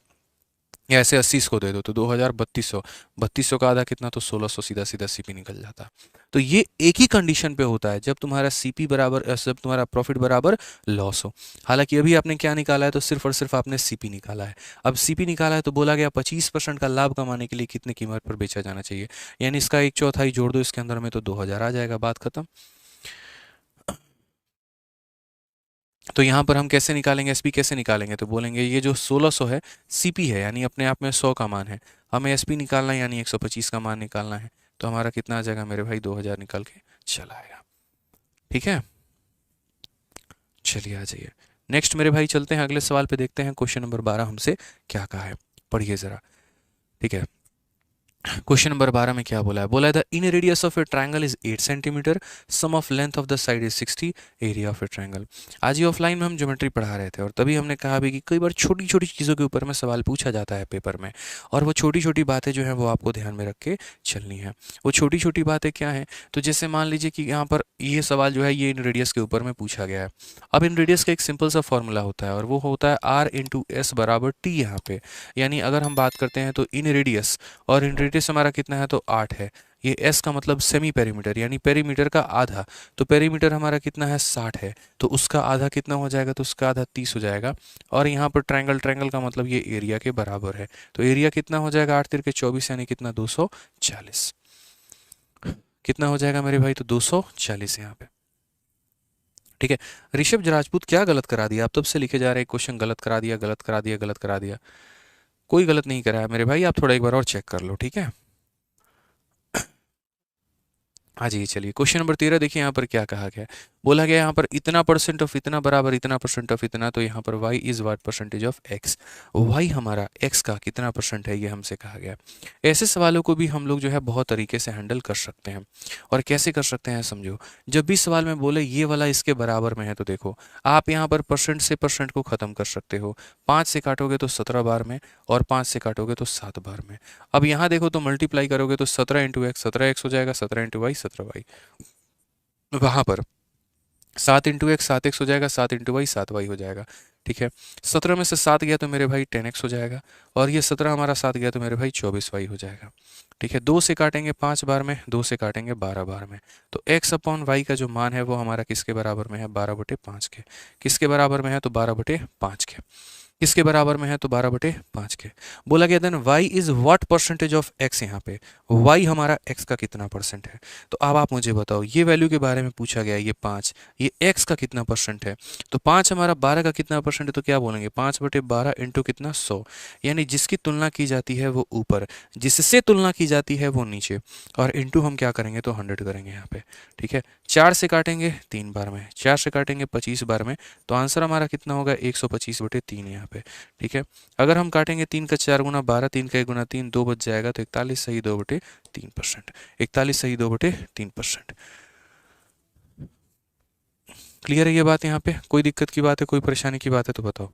S1: या ऐसे 80 को दे दो तो 2000, 3200, 3200 का आधा कितना, तो 1600, सीधा सीधा सीपी निकल जाता। तो ये एक ही कंडीशन पे होता है, जब तुम्हारा सीपी बराबर, जब तुम्हारा प्रॉफिट बराबर लॉस हो। हालांकि अभी आपने क्या निकाला है, तो सिर्फ और सिर्फ आपने सीपी निकाला है। अब सीपी निकाला है तो बोला गया 25% का लाभ कमाने के लिए कितनी कीमत पर बेचा जाना चाहिए, यानी इसका 1/4 जोड़ दो इसके अंदर में तो 2000 आ जाएगा, बात खत्म। तो यहाँ पर हम कैसे निकालेंगे, एसपी कैसे निकालेंगे, तो बोलेंगे ये जो 1600 है सीपी है, यानी अपने आप में 100 का मान है, हमें एसपी निकालना है यानी 125 का मान निकालना है। तो हमारा कितना आ जाएगा मेरे भाई, 2000 निकल के चला आएगा। ठीक है, चलिए आ जाइए नेक्स्ट मेरे भाई, चलते हैं अगले सवाल पे, देखते हैं क्वेश्चन नंबर 12 हमसे क्या कहा है, पढ़िए ज़रा। ठीक है, क्वेश्चन नंबर 12 में क्या बोला है, बोला है the inradius of a triangle is 8 centimetre, sum of length of the side is 60, area of a triangle. आज ये ऑफलाइन में हम ज्योमेट्री पढ़ा रहे थे और तभी हमने कहा भी कि कई बार छोटी छोटी चीज़ों के ऊपर में सवाल पूछा जाता है पेपर में, और वो छोटी छोटी बातें जो हैं वो आपको ध्यान में रख के चलनी है। वो छोटी छोटी बातें क्या हैं, तो जैसे मान लीजिए कि यहाँ पर ये सवाल जो है ये इन रेडियस के ऊपर में पूछा गया है। अब इन रेडियस का एक सिंपल सा फॉर्मूला होता है और वो होता है R/S बराबर T यहाँ पे। यानी अगर हम बात करते हैं तो इन रेडियस, और इन रेडियस हमारा कितना है, तो 8 है। ये एस का मतलब सेमी पेरीमीटर, यानी पेरीमीटर का आधा, तो पेरीमीटर हमारा कितना है, 60 है, तो उसका आधा कितना हो जाएगा, तो उसका आधा 30 हो जाएगा। और यहाँ पर ट्रायंगल, ट्रायंगल का मतलब ये एरिया के बराबर है, तो एरिया कितना हो जाएगा, 8 तिरके 24, यानी कितना, 240। कितना हो जाएगा मेरे भाई, तो 240 यहाँ पे। ठीक है, ऋषभ राजपूत क्या गलत करा दिया, आप तब से लिखे जा रहे हैं क्वेश्चन गलत करा दिया, गलत करा दिया, गलत करा दिया। कोई गलत नहीं कराया मेरे भाई, आप थोड़ा एक बार और चेक कर लो। ठीक है, हाँ जी, चलिए क्वेश्चन नंबर 13 देखिए, यहाँ पर क्या कहा गया है, बोला गया यहाँ पर इतना परसेंट ऑफ इतना बराबर इतना परसेंट ऑफ इतना, तो यहाँ पर y is what percentage of x, y हमारा x का कितना परसेंट है ये हमसे कहा गया। ऐसे सवालों को भी हम लोग जो है बहुत तरीके से हैंडल कर सकते हैं। और कैसे कर सकते हैं समझो, जब भी सवाल में बोले ये वाला इसके बराबर में है, तो देखो आप यहाँ पर परसेंट से परसेंट को ख़त्म कर सकते हो। 5 से काटोगे तो 17 बार में, और 5 से काटोगे तो 7 बार में। अब यहाँ देखो तो मल्टीप्लाई करोगे तो 17 × x 17x हो जाएगा, 17 × y 17y। वहां पर 7 × x 7x हो जाएगा, 7 × y 7y हो जाएगा। ठीक है, 17 में से 7 गया तो मेरे भाई 10x हो जाएगा, और ये 17 हमारा 7 गया तो मेरे भाई 24y हो जाएगा। ठीक है, 2 से काटेंगे 5 बार में, 2 से काटेंगे 12 बार में, तो x/y का जो मान है वो हमारा किसके बराबर में है, 12/5 के। किसके बराबर में है, तो 12/5 के। किसके बराबर में है, तो 12/5 के। बोला गया then y is what percentage of x, यहाँ पे y हमारा x का कितना परसेंट है। तो अब आप मुझे बताओ, ये वैल्यू के बारे में पूछा गया है, ये 5, ये x का कितना परसेंट है। तो 5 हमारा 12 का कितना परसेंट है, तो क्या बोलेंगे, 5/12 इंटू कितना, 100। यानी जिसकी तुलना की जाती है वो ऊपर, जिससे तुलना की जाती है वो नीचे, और इंटू हम क्या करेंगे, तो 100 करेंगे यहाँ पे। ठीक है, 4 से काटेंगे 3 बार में, 4 से काटेंगे 25 बार में, तो आंसर हमारा कितना होगा, 125/3 यहाँ पे। ठीक है, अगर हम काटेंगे 3 का 4 गुना 12, 3 का 1 गुना 3, 2 बच जाएगा, तो 41 सही 2/3%। 41 सही 2/3%। क्लियर है ये बात, यहाँ पे कोई दिक्कत की बात है, कोई परेशानी की बात है तो बताओ।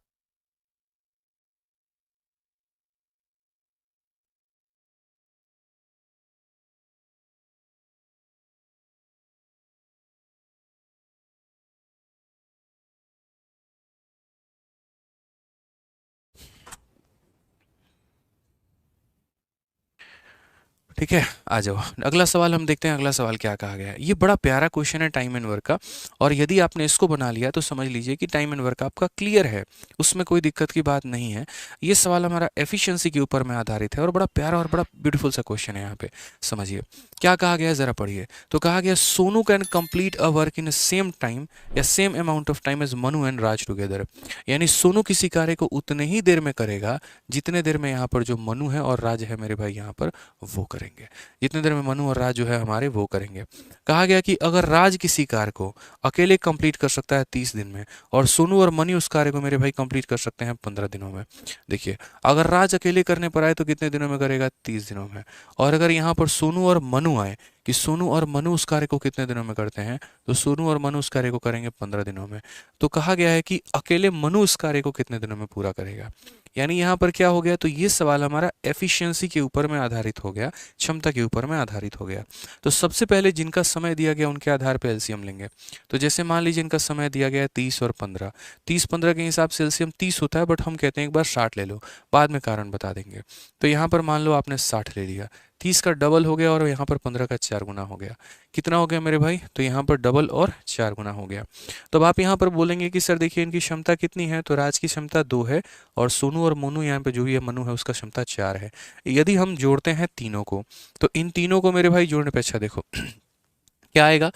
S1: ठीक है, आ जाओ अगला सवाल हम देखते हैं। अगला सवाल क्या कहा गया है, ये बड़ा प्यारा क्वेश्चन है टाइम एंड वर्क का, और यदि आपने इसको बना लिया तो समझ लीजिए कि टाइम एंड वर्क आपका क्लियर है, उसमें कोई दिक्कत की बात नहीं है। ये सवाल हमारा एफिशिएंसी के ऊपर में आधारित है, और बड़ा प्यारा और बड़ा ब्यूटीफुल सा क्वेश्चन है। यहाँ पे समझिए क्या कहा गया है, जरा पढ़िए। तो कहा गया Sonu can complete a work in same time या same amount of time as Manu and Raj together. यानी सोनू किसी कार्य को उतने ही देर में करेगा जितने देर में यहाँ पर जो मनु है और राज है मेरे भाई यहाँ पर वो करेंगे, जितने देर में मनु और राज जो है हमारे वो करेंगे। कहा गया कि अगर राज किसी कार्य को अकेले कंप्लीट कर सकता है 30 दिन में, और सोनू और मनु उस कार्य को मेरे भाई कंप्लीट कर सकते हैं 15 दिनों में। देखिए, अगर राज अकेले करने पर आए तो कितने दिनों में करेगा, 30 दिनों में। और अगर यहाँ पर सोनू और मनु आए कि सोनू और मनु उस कार्य को कितने दिनों में करते हैं, तो सोनू और मनु उस कार्य को करेंगे 15 दिनों में। तो कहा गया है कि अकेले मनु उस कार्य को कितने दिनों में पूरा करेगा। यानी यहाँ पर क्या हो गया, तो ये सवाल हमारा एफिशिएंसी के ऊपर में आधारित हो गया, क्षमता के ऊपर में आधारित हो गया। तो सबसे पहले जिनका समय दिया गया उनके आधार पर एलसीएम लेंगे। तो जैसे मान लीजिए इनका समय दिया गया है 30 और 15, 30-15 के हिसाब से एलसीएम 30 होता है, बट हम कहते हैं एक बार 60 ले लो, बाद में कारण बता देंगे। तो यहाँ पर मान लो आपने 60 ले लिया, 30 का डबल हो गया, और यहाँ पर 15 का 4 गुना हो गया। कितना हो गया मेरे भाई, तो यहाँ पर डबल और 4 गुना हो गया। तो अब आप यहाँ पर बोलेंगे कि सर देखिए इनकी क्षमता कितनी है, तो राज की क्षमता 2 है, और सोनू और मोनू यहाँ पे जो भी है मनु है उसका क्षमता 4 है। यदि हम जोड़ते हैं तीनों को, तो इन तीनों को मेरे भाई जोड़ने पे, अच्छा देखो क्या आएगा,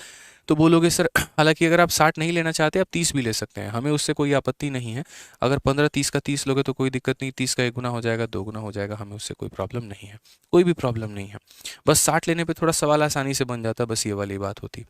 S1: तो बोलोगे सर हालांकि अगर आप 60 नहीं लेना चाहते आप 30 भी ले सकते हैं, हमें उससे कोई आपत्ति नहीं है। अगर 15 30 का 30 लोगे तो कोई दिक्कत नहीं, 30 का 1 गुना हो जाएगा, 2 गुना हो जाएगा, हमें उससे कोई प्रॉब्लम नहीं है, कोई भी प्रॉब्लम नहीं है। बस 60 लेने पे थोड़ा सवाल आसानी से बन जाता, बस ये वाली बात होती।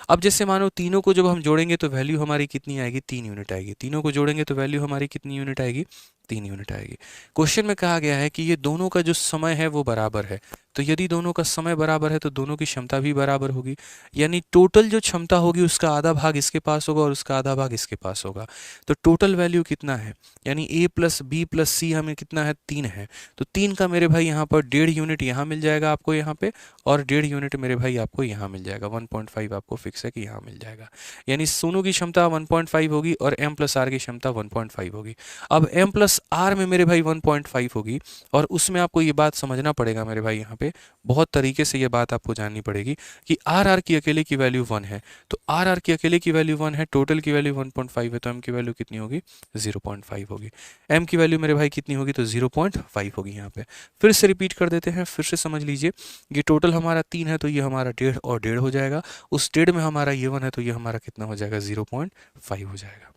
S1: अब जैसे मानो तीनों को जब हम जोड़ेंगे तो वैल्यू हमारी कितनी आएगी, 3 यूनिट आएगी। तीनों को जोड़ेंगे तो वैल्यू हमारी कितनी यूनिट आएगी, 3 यूनिट आएगी। क्वेश्चन में कहा गया है कि ये दोनों का जो समय है वो बराबर है, तो यदि दोनों का समय बराबर है तो दोनों की क्षमता भी बराबर होगी। यानी टोटल जो क्षमता होगी उसका आधा भाग इसके पास होगा और उसका आधा भाग इसके पास होगा। तो टोटल वैल्यू कितना है, यानी a प्लस बी प्लस सी हमें कितना है, 3 है। तो 3 का मेरे भाई यहाँ पर 1.5 यूनिट यहाँ मिल जाएगा आपको यहाँ पे, और 1.5 यूनिट मेरे भाई आपको यहाँ मिल जाएगा। 1.5 आपको फिक्स है कि यहाँ मिल जाएगा। यानी सोनू की क्षमता 1.5 होगी और m प्लस आर की क्षमता 1.5 होगी। अब m प्लस आर में मेरे भाई 1.5 होगी, और उसमें आपको ये बात समझना पड़ेगा मेरे भाई, यहाँ पे बहुत तरीके से ये बात आपको जाननी पड़ेगी कि आर आर की अकेले की वैल्यू 1 है, तो आर आर की अकेले की वैल्यू 1 है, टोटल की वैल्यू 1.5 है, तो एम की वैल्यू कितनी होगी, 0.5 होगी। एम की वैल्यू मेरे भाई कितनी होगी, तो 0.5 होगी। यहाँ पे फिर से रिपीट कर देते हैं, फिर से समझ लीजिए। ये टोटल हमारा 3 है, तो ये हमारा 1.5 और 1.5 हो जाएगा। उस 1.5 में हमारा ये 1 है, तो ये हमारा कितना हो जाएगा, 0.5 हो जाएगा।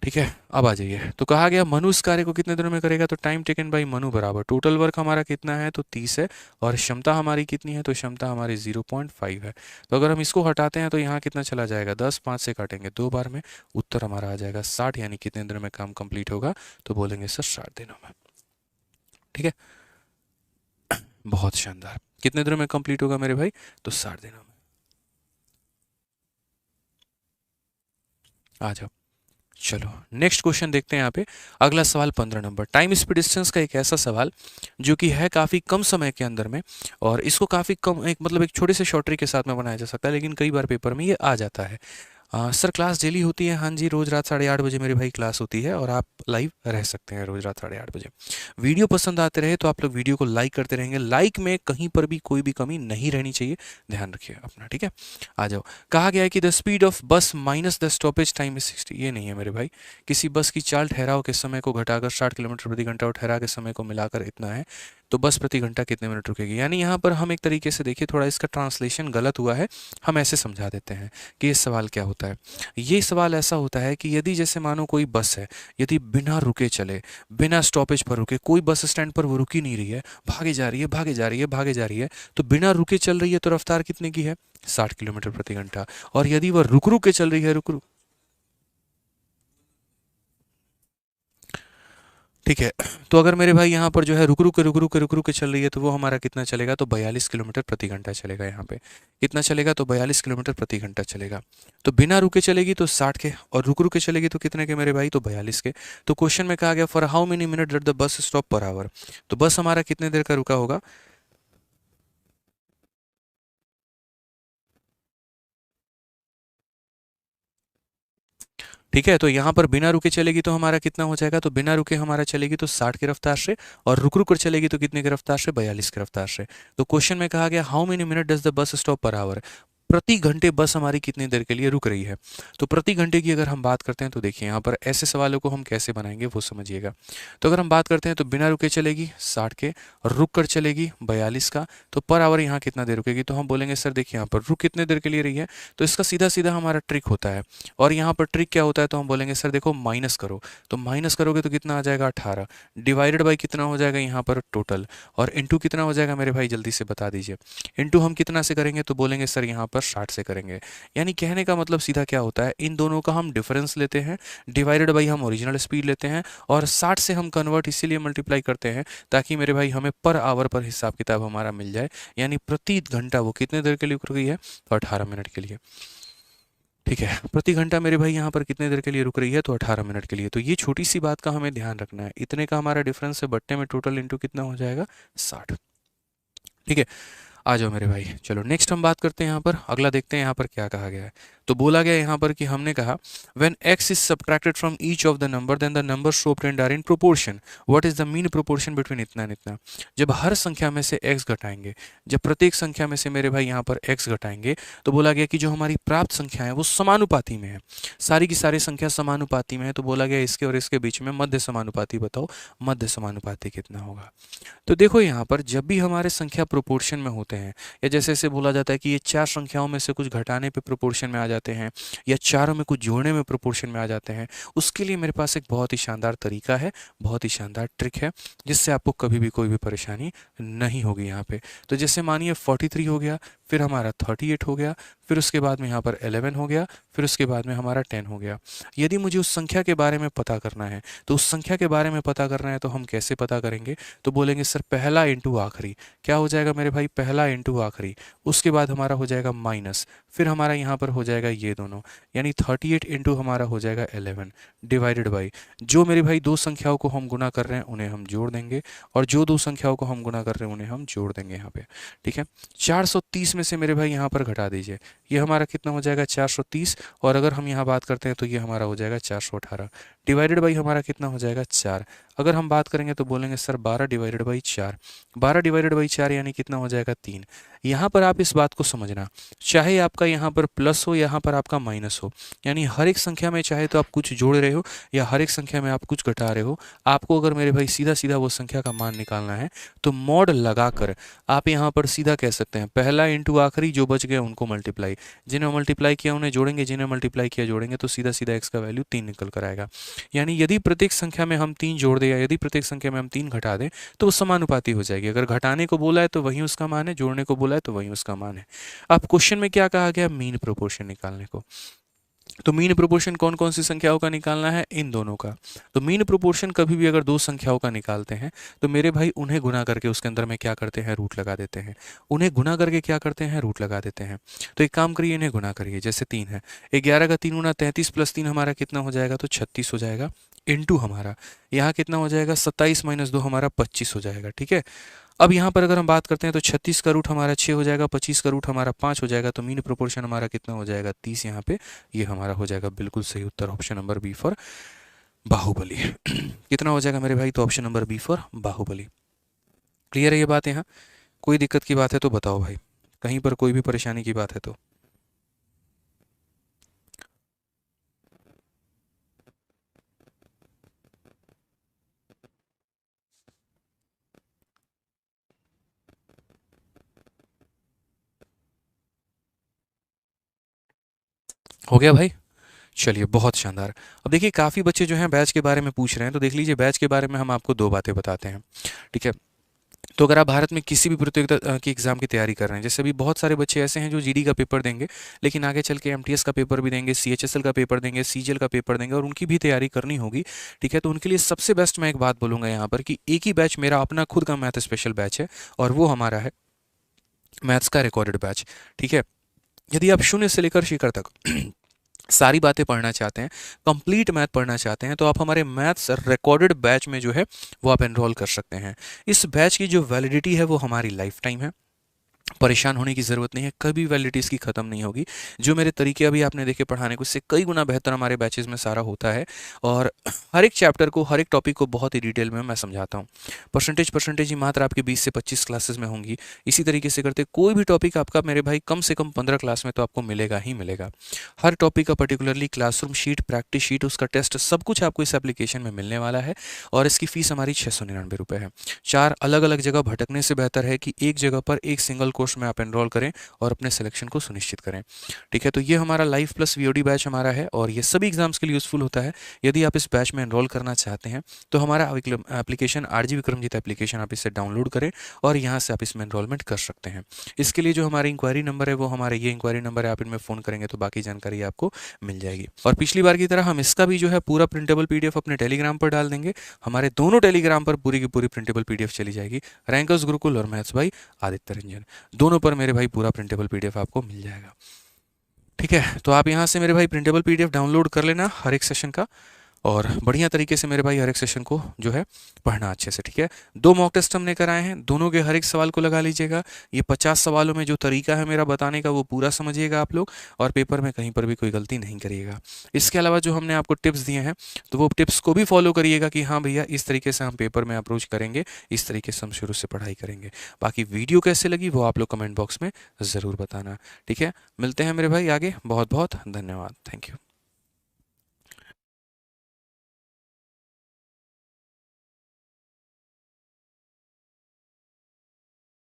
S1: ठीक है, अब आ जाइए। तो कहा गया मनु इस कार्य को कितने दिनों में करेगा, तो टाइम टेकन बाई मनु बराबर टोटल वर्क हमारा कितना है, तो 30 है, और क्षमता हमारी कितनी है, तो क्षमता हमारी 0.5 है। तो अगर हम इसको हटाते हैं तो यहाँ कितना चला जाएगा, 10, 5 से काटेंगे 2 बार में, उत्तर हमारा आ जाएगा 60। यानी कितने दिनों में काम कंप्लीट होगा, तो बोलेंगे सर 60 दिनों में। ठीक है, बहुत शानदार। कितने दिनों में कंप्लीट होगा मेरे भाई, तो 60 दिनों में। आ जाओ, चलो नेक्स्ट क्वेश्चन देखते हैं यहाँ पे। अगला सवाल 15 नंबर, टाइम स्पीड डिस्टेंस का एक ऐसा सवाल जो कि है काफ़ी कम समय के अंदर में, और इसको काफ़ी कम एक मतलब एक छोटे से शॉर्ट ट्रिक के साथ में बनाया जा सकता है, लेकिन कई बार पेपर में ये आ जाता है। सर क्लास डेली होती है? हाँ जी, रोज़ रात 8:30 बजे मेरे भाई क्लास होती है, और आप लाइव रह सकते हैं रोज़ रात 8:30 बजे। वीडियो पसंद आते रहे तो आप लोग वीडियो को लाइक करते रहेंगे, लाइक में कहीं पर भी कोई भी कमी नहीं रहनी चाहिए, ध्यान रखिए अपना, ठीक है। आ जाओ। कहा गया है कि द स्पीड ऑफ बस minus the stoppage time is 60। ये नहीं है मेरे भाई, किसी बस की चाल ठहराव के समय को घटाकर 60 किलोमीटर प्रति घंटा और ठहराव के समय को मिलाकर इतना है, तो बस प्रति घंटा कितने मिनट रुकेगी। यानी यहाँ पर हम एक तरीके से देखिए, थोड़ा इसका ट्रांसलेशन गलत हुआ है, हम ऐसे समझा देते हैं कि ये सवाल क्या होता है। ये सवाल ऐसा होता है कि यदि जैसे मानो कोई बस है, यदि बिना रुके चले, बिना स्टॉपेज पर रुके, कोई बस स्टैंड पर वो रुकी नहीं रही है, भागे जा रही है, भागे जा रही है, भागे जा रही है, तो बिना रुके चल रही है, तो रफ्तार कितने की है? 60 किलोमीटर प्रति घंटा। और यदि वह रुक रुक के चल रही है, रुक रुक, ठीक है, तो अगर मेरे भाई यहाँ पर जो है रुक रुक के चल रही है, तो वो हमारा कितना चलेगा? तो 42 किलोमीटर प्रति घंटा चलेगा। यहाँ पे कितना चलेगा? तो 42 किलोमीटर प्रति घंटा चलेगा। तो बिना रुके चलेगी तो 60 के, और रुक रुक के चलेगी तो कितने के मेरे भाई? तो 42 के। तो क्वेश्चन में कहा गया for how many minute that the bus stop per hour, तो बस हमारा कितने देर का रुका होगा? ठीक है, तो यहाँ पर बिना रुके चलेगी तो हमारा कितना हो जाएगा? तो बिना रुके हमारा चलेगी तो 60 की रफ्तार से, और रुक रुक कर चलेगी तो कितने की रफ्तार से? 42 की रफ्तार से। तो क्वेश्चन में कहा गया how many minute does the bus stop per hour, प्रति घंटे बस हमारी कितनी देर के लिए रुक रही है। तो प्रति घंटे की अगर हम बात करते हैं तो देखिए यहाँ पर ऐसे सवालों को हम कैसे बनाएंगे वो समझिएगा। तो अगर हम बात करते हैं तो बिना रुके चलेगी 60 के, और रुक कर चलेगी 42 का, तो पर आवर यहाँ कितना देर रुकेगी? तो हम बोलेंगे सर देखिए यहाँ पर रुक कितने देर के लिए रही है, तो इसका सीधा सीधा हमारा ट्रिक होता है। और यहाँ पर ट्रिक क्या होता है? तो हम बोलेंगे सर देखो माइनस करो, तो माइनस करोगे तो कितना आ जाएगा? 18, डिवाइडेड बाई कितना हो जाएगा यहाँ पर? टोटल, और इंटू कितना हो जाएगा मेरे भाई? जल्दी से बता दीजिए। इंटू हम कितना से करेंगे? तो बोलेंगे सर यहाँ पर 60 से करेंगे। यानी कहने का मतलब सीधा क्या होता है, इन दोनों का हम डिफरेंस लेते हैं, डिवाइडेड बाई हम ओरिजिनल स्पीड लेते हैं, और 60 से हम कन्वर्ट इसीलिए मल्टीप्लाई करते हैं ताकि मेरे भाई हमें पर आवर पर हिसाब किताब हमारा मिल जाए। यानी प्रति घंटा वो कितने देर के लिए रुक रही है? तो 18 मिनट के लिए। ठीक है, प्रति घंटा मेरे भाई यहाँ पर कितने देर के लिए रुक रही है? तो 18 मिनट के लिए। तो ये छोटी सी बात का हमें ध्यान रखना है, इतने का हमारा डिफरेंस है, बट्टे में टोटल इंटू कितना हो जाएगा? 60। ठीक है, आ जाओ मेरे भाई, चलो नेक्स्ट हम बात करते हैं। यहाँ पर अगला देखते हैं यहाँ पर क्या कहा गया है। तो बोला गया यहाँ पर कि हमने कहा when x is subtracted from each of the number then the number so obtained are in proportion, what is the mean proportion between इतना एंड इतना। जब हर संख्या में से x घटाएंगे, जब प्रत्येक संख्या में से मेरे भाई यहाँ पर x घटाएंगे, तो बोला गया कि जो हमारी प्राप्त संख्या है वो समानुपाती में है, सारी की सारी संख्या समानुपाती में है। तो बोला गया इसके और इसके बीच में मध्य समानुपाती बताओ, मध्य समानुपाती कितना होगा। तो देखो यहाँ पर जब भी हमारे संख्या प्रोपोर्शन में होते हैं, या जैसे ऐसे बोला जाता है कि ये चार संख्याओं में से कुछ घटाने पे प्रोपोर्शन में आ जाते हैं, या चारों में कुछ जोड़ने में प्रोपोर्शन में आ जाते हैं, उसके लिए मेरे पास एक बहुत ही शानदार तरीका है, बहुत ही शानदार ट्रिक है, जिससे आपको कभी भी कोई भी परेशानी नहीं होगी यहाँ पे। तो जैसे मानिए 43 हो गया, फिर हमारा 38 हो गया, फिर उसके बाद में यहाँ पर 11 हो गया, फिर उसके बाद में हमारा 10 हो गया। यदि मुझे उस संख्या के बारे में पता करना है, तो उस संख्या के बारे में पता करना है तो हम कैसे पता करेंगे? तो बोलेंगे सर पहला इंटू आखिरी। क्या हो जाएगा मेरे भाई? पहला इंटू आखिरी, उसके बाद हमारा हो जाएगा माइनस, फिर हमारा यहाँ पर हो जाएगा ये दोनों, यानी 38 इंटू हमारा हो जाएगा 11, डिवाइडेड बाई जो मेरे भाई दो संख्याओं को हम गुना कर रहे हैं उन्हें हम जोड़ देंगे, और जो दो संख्याओं को हम गुना कर रहे हैं उन्हें हम जोड़ देंगे यहाँ पे। ठीक है, 430 में से मेरे भाई यहाँ पर घटा दीजिए, ये हमारा कितना हो जाएगा? 430, और अगर हम यहाँ बात करते हैं तो ये हमारा हो जाएगा 418, डिवाइडेड बाई हमारा कितना हो जाएगा? 4। अगर हम बात करेंगे तो बोलेंगे sir 12 divided by 4, 12 divided by 4 यानी कितना हो जाएगा? 3। यहाँ पर आप इस बात को समझना, चाहे आपका यहाँ पर प्लस हो, यहाँ पर आपका माइनस हो, यानी हर एक संख्या में चाहे तो आप कुछ जोड़ रहे हो या हर एक संख्या में आप कुछ घटा रहे हो, आपको अगर मेरे भाई सीधा सीधा वो संख्या का मान निकालना है तो मॉड लगाकर आप यहाँ पर सीधा कह सकते हैं पहला इंटू आखिरी, जो बच गए उनको मल्टीप्लाई, जिन्हें मल्टीप्लाई किया उन्हें जोड़ेंगे, जिन्हें मल्टीप्लाई किया जोड़ेंगे, तो सीधा सीधा x का वैल्यू 3 निकल कर आएगा। यानी यदि प्रत्येक संख्या में हम 3 जोड़ दें या यदि प्रत्येक संख्या में हम 3 घटा दें तो वो समानुपाती हो जाएगी। अगर घटाने को बोला है तो वही उसका मान है, जोड़ने को बोला है तो वही उसका मान है। अब क्वेश्चन में क्या कहा गया? मीन प्रोपोर्शन निकालने को। तो मीन प्रोपोर्शन कौन कौन सी संख्याओं का निकालना है, इन दोनों का। तो मीन प्रोपोर्शन कभी भी अगर दो संख्याओं का निकालते हैं तो मेरे भाई उन्हें गुना करके उसके अंदर में क्या करते हैं, रूट लगा देते हैं। उन्हें गुना करके क्या करते हैं, रूट लगा देते हैं। तो एक काम करिए, इन्हें गुना करिए। जैसे 3 है, 11 का 3 गुना 33 प्लस 3 हमारा कितना हो जाएगा, तो 36 हो जाएगा। इंटू हमारा यहाँ कितना हो जाएगा, 27 माइनस 2 हमारा 25 हो जाएगा। ठीक है, अब यहाँ पर अगर हम बात करते हैं तो 36 का रूट हमारा 6 हो जाएगा, 25 का रूट हमारा 5 हो जाएगा। तो मीन प्रोपोर्शन हमारा कितना हो जाएगा, 30 यहाँ पे। ये हमारा हो जाएगा बिल्कुल सही उत्तर, option number B for Baahubali. कितना हो जाएगा मेरे भाई, तो option number B for Baahubali. Clear है ये बात? यहाँ कोई दिक्कत की बात है तो बताओ भाई, कहीं पर कोई भी परेशानी की बात है तो। हो गया भाई? चलिए, बहुत शानदार। अब देखिए, काफ़ी बच्चे जो हैं बैच के बारे में पूछ रहे हैं, तो देख लीजिए बैच के बारे में हम आपको दो बातें बताते हैं। ठीक है, तो अगर आप भारत में किसी भी प्रतियोगिता की एग्ज़ाम की तैयारी कर रहे हैं, जैसे अभी बहुत सारे बच्चे ऐसे हैं जो जीडी का पेपर देंगे, लेकिन आगे चल के एमटीएस का पेपर भी देंगे, सीएचएसएल का पेपर देंगे, सीजीएल का पेपर देंगे, और उनकी भी तैयारी करनी होगी। ठीक है, तो उनके लिए सबसे बेस्ट मैं एक बात बोलूँगा यहाँ पर कि एक ही बैच, मेरा अपना खुद का मैथ स्पेशल बैच है, और वो हमारा है मैथ्स का रिकॉर्डेड बैच। ठीक है, यदि आप शून्य से लेकर शिखर तक सारी बातें पढ़ना चाहते हैं, कंप्लीट मैथ पढ़ना चाहते हैं, तो आप हमारे मैथ्स रिकॉर्डेड बैच में जो है वो आप एनरोल कर सकते हैं। इस बैच की जो वैलिडिटी है वो हमारी लाइफ टाइम है, परेशान होने की ज़रूरत नहीं है, कभी वैलिडिटी इसकी ख़त्म नहीं होगी। जो मेरे तरीके अभी आपने देखे पढ़ाने को, उससे कई गुना बेहतर हमारे बैचेज़ में सारा होता है, और हर एक चैप्टर को, हर एक टॉपिक को बहुत ही डिटेल में मैं समझाता हूँ। परसेंटेज ही मात्र आपकी 20 से 25 क्लासेस में होंगी। इसी तरीके से करते कोई भी टॉपिक आपका मेरे भाई कम से कम 15 क्लास में तो आपको मिलेगा ही मिलेगा। हर टॉपिक का particularly classroom sheet, practice sheet, उसका टेस्ट, सब कुछ आपको इस एप्लीकेशन में मिलने वाला है। और इसकी फ़ीस हमारी 699 रुपये है। 4 अलग अलग जगह भटकने से बेहतर है कि एक जगह पर एक सिंगल कोर्स में आप एनरोल करें और अपने सिलेक्शन को सुनिश्चित करें। ठीक है, तो ये हमारा लाइव प्लस वीओडी बैच हमारा है, और ये सभी एग्जाम्स के लिए यूज़फुल होता है। यदि आप इस बैच में एनरोल करना चाहते हैं तो हमारा एप्लीकेशन आरजी विक्रमजीत एप्लीकेशन, आप इसे डाउनलोड करें और यहाँ से आप इसमें एनरोलमेंट कर सकते हैं। इसके लिए जो हमारी इंक्वायरी नंबर है वो हमारे ये इंक्वायरी नंबर है, आप इनमें फ़ोन करेंगे तो बाकी जानकारी आपको मिल जाएगी। और पिछली बार की तरह हम इसका भी जो है पूरा प्रिंटेबल पीडीएफ अपने टेलीग्राम पर डाल देंगे। हमारे दोनों टेलीग्राम पर पूरी की पूरी प्रिंटेबल पीडीएफ चली जाएगी, रैंकर्स गुरुकुल और मैथ्स भाई आदित्य रंजन, दोनों पर मेरे भाई पूरा प्रिंटेबल पीडीएफ आपको मिल जाएगा। ठीक है, तो आप यहाँ से मेरे भाई प्रिंटेबल पीडीएफ डाउनलोड कर लेना हर एक सेशन का, और बढ़िया तरीके से मेरे भाई हर एक सेशन को जो है पढ़ना अच्छे से। ठीक है, 2 मॉक टेस्ट हमने कराए हैं, दोनों के हर एक सवाल को लगा लीजिएगा। ये 50 सवालों में जो तरीका है मेरा बताने का वो पूरा समझिएगा आप लोग, और पेपर में कहीं पर भी कोई गलती नहीं करिएगा। इसके अलावा जो हमने आपको टिप्स दिए हैं तो वो टिप्स को भी फॉलो करिएगा कि हाँ भैया, इस तरीके से हम पेपर में अप्रोच करेंगे, इस तरीके से हम शुरू से पढ़ाई करेंगे। बाकी वीडियो कैसे लगी वो आप लोग कमेंट बॉक्स में ज़रूर बताना। ठीक है, मिलते हैं मेरे भाई आगे। बहुत बहुत धन्यवाद, थैंक यू।